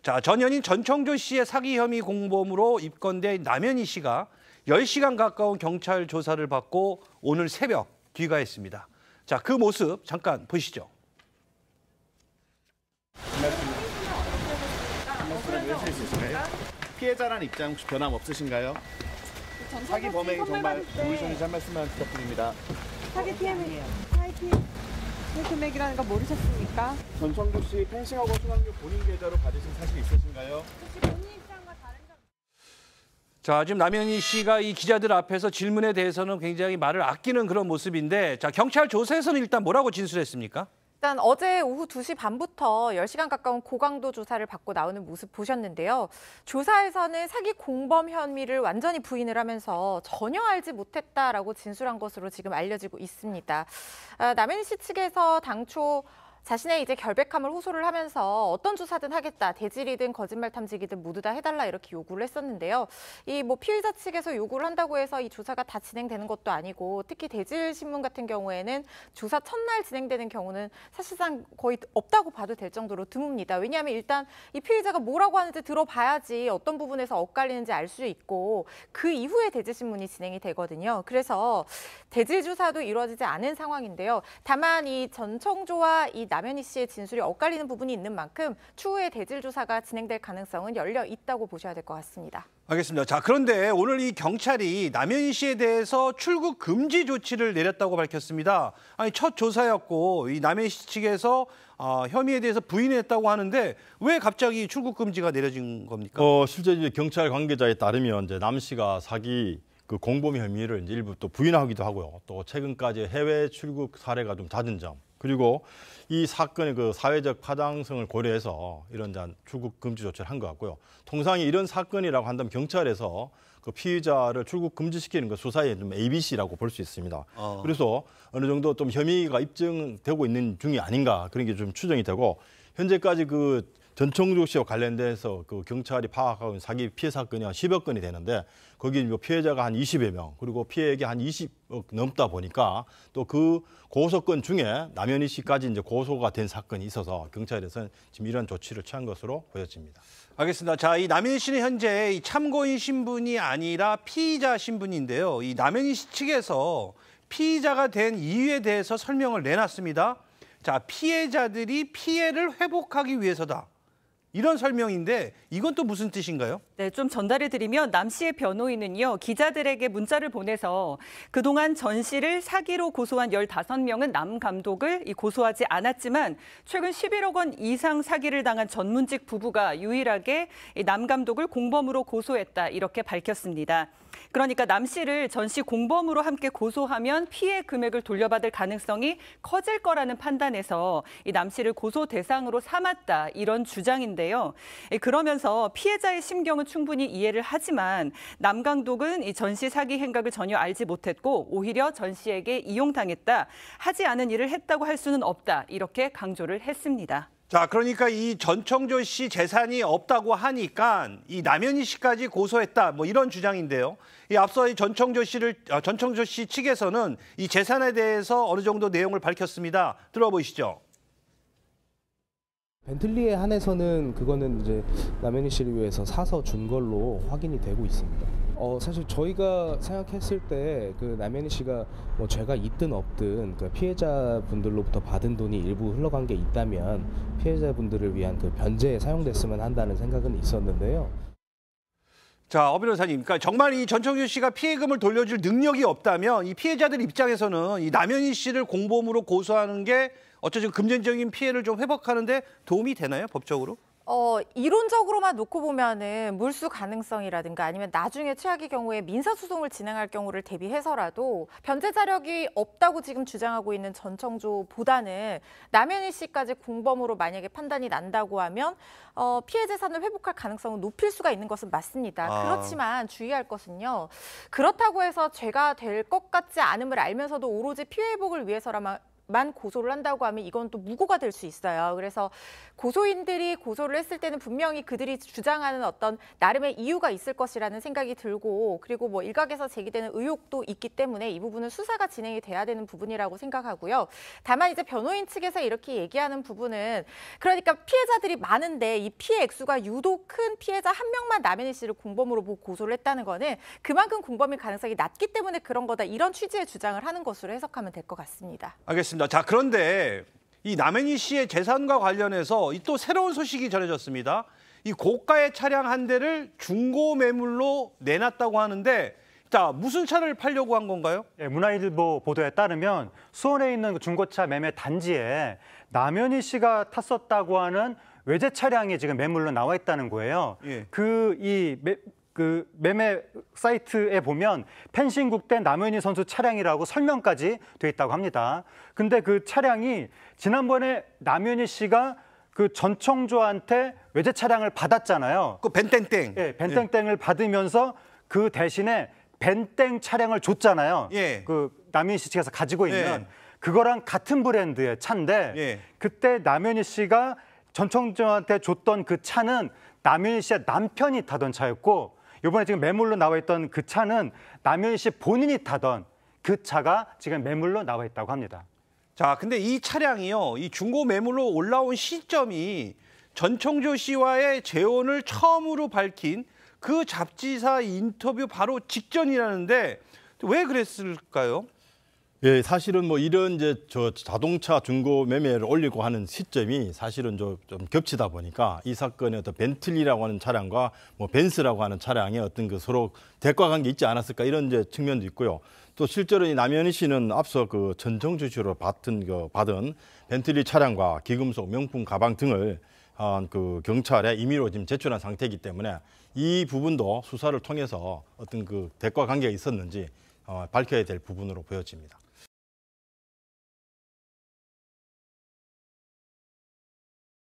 자, 전 연인 전청조 씨의 사기 혐의 공범으로 입건된 남현희 씨가 10시간 가까운 경찰 조사를 받고 오늘 새벽 귀가했습니다. 자, 그 모습 잠깐 보시죠. 피해자란 입장 혹시 변함 없으신가요? 사기 범행이 정말 모르셨는지 한 말씀만 부탁드립니다. 사기 피해 금액이라는 거 모르셨습니까? 전청조 씨 펜싱하고 수강료 본인 계좌로 받으신 사실 있으신가요? 혹시 본인 입장과 다른 점... 자, 지금 남현희 씨가 이 기자들 앞에서 질문에 대해서는 굉장히 말을 아끼는 그런 모습인데, 자, 경찰 조사에서는 일단 뭐라고 진술했습니까? 일단 어제 오후 2시 반부터 10시간 가까운 고강도 조사를 받고 나오는 모습 보셨는데요. 조사에서는 사기 공범 혐의를 완전히 부인을 하면서 전혀 알지 못했다라고 진술한 것으로 지금 알려지고 있습니다. 남현희 씨 측에서 당초 자신의 이제 결백함을 호소를 하면서 어떤 조사든 하겠다, 대질이든 거짓말 탐지기든 모두 다 해달라 이렇게 요구를 했었는데요. 이 피의자 측에서 요구를 한다고 해서 이 조사가 다 진행되는 것도 아니고, 특히 대질 신문 같은 경우에는 조사 첫날 진행되는 경우는 사실상 거의 없다고 봐도 될 정도로 드뭅니다. 왜냐하면 일단 이 피의자가 뭐라고 하는지 들어봐야지 어떤 부분에서 엇갈리는지 알 수 있고, 그 이후에 대질 신문이 진행이 되거든요. 그래서 대질 조사도 이루어지지 않은 상황인데요. 다만 이 전청조와 이 남현희 씨의 진술이 엇갈리는 부분이 있는 만큼 추후에 대질 조사가 진행될 가능성은 열려 있다고 보셔야 될 것 같습니다. 알겠습니다. 자, 그런데 오늘 이 경찰이 남현희 씨에 대해서 출국 금지 조치를 내렸다고 밝혔습니다. 아니, 첫 조사였고 이 남현희 씨 측에서 혐의에 대해서 부인했다고 하는데 왜 갑자기 출국 금지가 내려진 겁니까? 실제 이제 경찰 관계자에 따르면 이제 남 씨가 사기 그 공범 혐의를 이제 일부 또 부인하기도 하고요. 또 최근까지 해외 출국 사례가 좀 잦은 점, 그리고 이 사건의 그 사회적 파장성을 고려해서 이런 출국 금지 조치를 한 것 같고요. 통상 이런 사건이라고 한다면 경찰에서 그 피의자를 출국 금지시키는 거 수사의 좀 ABC라고 볼 수 있습니다. 그래서 어느 정도 좀 혐의가 입증되고 있는 중이 아닌가, 그런 게 좀 추정이 되고, 현재까지 그 전청조 씨와 관련돼서 그 경찰이 파악하고 있는 사기 피해 사건이 한 10여 건이 되는데, 거기 피해자가 한 20여 명, 그리고 피해액이 한 20억 넘다 보니까 또 그 고소건 중에 남현희 씨까지 이제 고소가 된 사건이 있어서 경찰에서는 지금 이런 조치를 취한 것으로 보여집니다. 알겠습니다. 자, 이 남현희 씨는 현재 이 참고인 신분이 아니라 피의자 신분인데요. 이 남현희 씨 측에서 피의자가 된 이유에 대해서 설명을 내놨습니다. 자, 피해자들이 피해를 회복하기 위해서다. 이런 설명인데 이건 또 무슨 뜻인가요? 네, 좀 전달해드리면 남 씨의 변호인은요, 기자들에게 문자를 보내서 그동안 전 씨를 사기로 고소한 15명은 남 감독을 고소하지 않았지만 최근 11억 원 이상 사기를 당한 전문직 부부가 유일하게 남 감독을 공범으로 고소했다, 이렇게 밝혔습니다. 그러니까 남 씨를 전 씨 공범으로 함께 고소하면 피해 금액을 돌려받을 가능성이 커질 거라는 판단에서 이 남 씨를 고소 대상으로 삼았다, 이런 주장인데요. 그러면서 피해자의 심경은 충분히 이해를 하지만 남 감독은 이 전 씨 사기 행각을 전혀 알지 못했고 오히려 전 씨에게 이용당했다, 하지 않은 일을 했다고 할 수는 없다, 이렇게 강조를 했습니다. 자, 그러니까 이 전청조 씨 재산이 없다고 하니까 이 남현희 씨까지 고소했다, 뭐 이런 주장인데요. 이 앞서 이 전청조 씨 측에서는 이 재산에 대해서 어느 정도 내용을 밝혔습니다. 들어보시죠. 벤틀리에 한해서는 그거는 이제 남현희 씨를 위해서 사서 준 걸로 확인이 되고 있습니다. 사실 저희가 생각했을 때 그 남현희 씨가 뭐 죄가 있든 없든 그 피해자분들로부터 받은 돈이 일부 흘러간 게 있다면 피해자분들을 위한 그 변제에 사용됐으면 한다는 생각은 있었는데요. 자, 변호사님, 그러니까 정말 이 전청조 씨가 피해금을 돌려줄 능력이 없다면 이 피해자들 입장에서는 이 남현희 씨를 공범으로 고소하는 게 어쩌죠, 금전적인 피해를 좀 회복하는 데 도움이 되나요, 법적으로? 이론적으로만 놓고 보면은 물수 가능성이라든가 아니면 나중에 최악의 경우에 민사소송을 진행할 경우를 대비해서라도 변제 자력이 없다고 지금 주장하고 있는 전청조보다는 남현희 씨까지 공범으로 만약에 판단이 난다고 하면 피해 재산을 회복할 가능성은 높일 수가 있는 것은 맞습니다. 그렇지만 주의할 것은요, 그렇다고 해서 죄가 될 것 같지 않음을 알면서도 오로지 피해 회복을 위해서라만 만 고소를 한다고 하면 이건 또 무고가 될 수 있어요. 그래서 고소인들이 고소를 했을 때는 분명히 그들이 주장하는 어떤 나름의 이유가 있을 것이라는 생각이 들고, 그리고 뭐 일각에서 제기되는 의혹도 있기 때문에 이 부분은 수사가 진행이 돼야 되는 부분이라고 생각하고요. 다만 이제 변호인 측에서 이렇게 얘기하는 부분은, 그러니까 피해자들이 많은데 이 피해 액수가 유독 큰 피해자 한 명만 남현희 씨를 공범으로 보고 고소를 했다는 거는 그만큼 공범일 가능성이 낮기 때문에 그런 거다, 이런 취지의 주장을 하는 것으로 해석하면 될 것 같습니다. 알겠습니다. 자, 그런데 이 남현희 씨의 재산과 관련해서 또 새로운 소식이 전해졌습니다. 이 고가의 차량 한 대를 중고 매물로 내놨다고 하는데, 자, 무슨 차를 팔려고 한 건가요? 예, 문화일보 보도에 따르면 수원에 있는 중고차 매매 단지에 남현희 씨가 탔었다고 하는 외제 차량이 지금 매물로 나와 있다는 거예요. 예. 그 매매 사이트에 보면 펜싱국대 남현희 선수 차량이라고 설명까지 돼 있다고 합니다. 근데 그 차량이 지난번에 남현희 씨가 그 전청조한테 외제 차량을 받았잖아요. 그 벤땡땡. 예, 벤땡땡을 받으면서 그 대신에 벤땡 차량을 줬잖아요. 예. 그 남현희 씨 측에서 가지고 있는 예. 그거랑 같은 브랜드의 차인데 예. 그때 남현희 씨가 전청조한테 줬던 그 차는 남현희 씨의 남편이 타던 차였고, 이번에 지금 매물로 나와 있던 그 차는 남현희 씨 본인이 타던 그 차가 지금 매물로 나와 있다고 합니다. 자, 근데 이 차량이요, 이 중고 매물로 올라온 시점이 전청조 씨와의 재혼을 처음으로 밝힌 그 잡지사 인터뷰 바로 직전이라는데 왜 그랬을까요? 예, 사실은 뭐 이런 이제 자동차 중고 매매를 올리고 하는 시점이 사실은 좀 겹치다 보니까 이 사건의 어떤 벤틀리라고 하는 차량과 뭐 벤츠라고 하는 차량의 어떤 그 서로 대가 관계 있지 않았을까, 이런 이제 측면도 있고요. 또 실제로 이 남현희 씨는 앞서 그 전청조 씨로 받은 벤틀리 차량과 귀금속, 명품 가방 등을 그 경찰에 임의로 지금 제출한 상태이기 때문에 이 부분도 수사를 통해서 어떤 그 대가 관계가 있었는지 밝혀야 될 부분으로 보여집니다.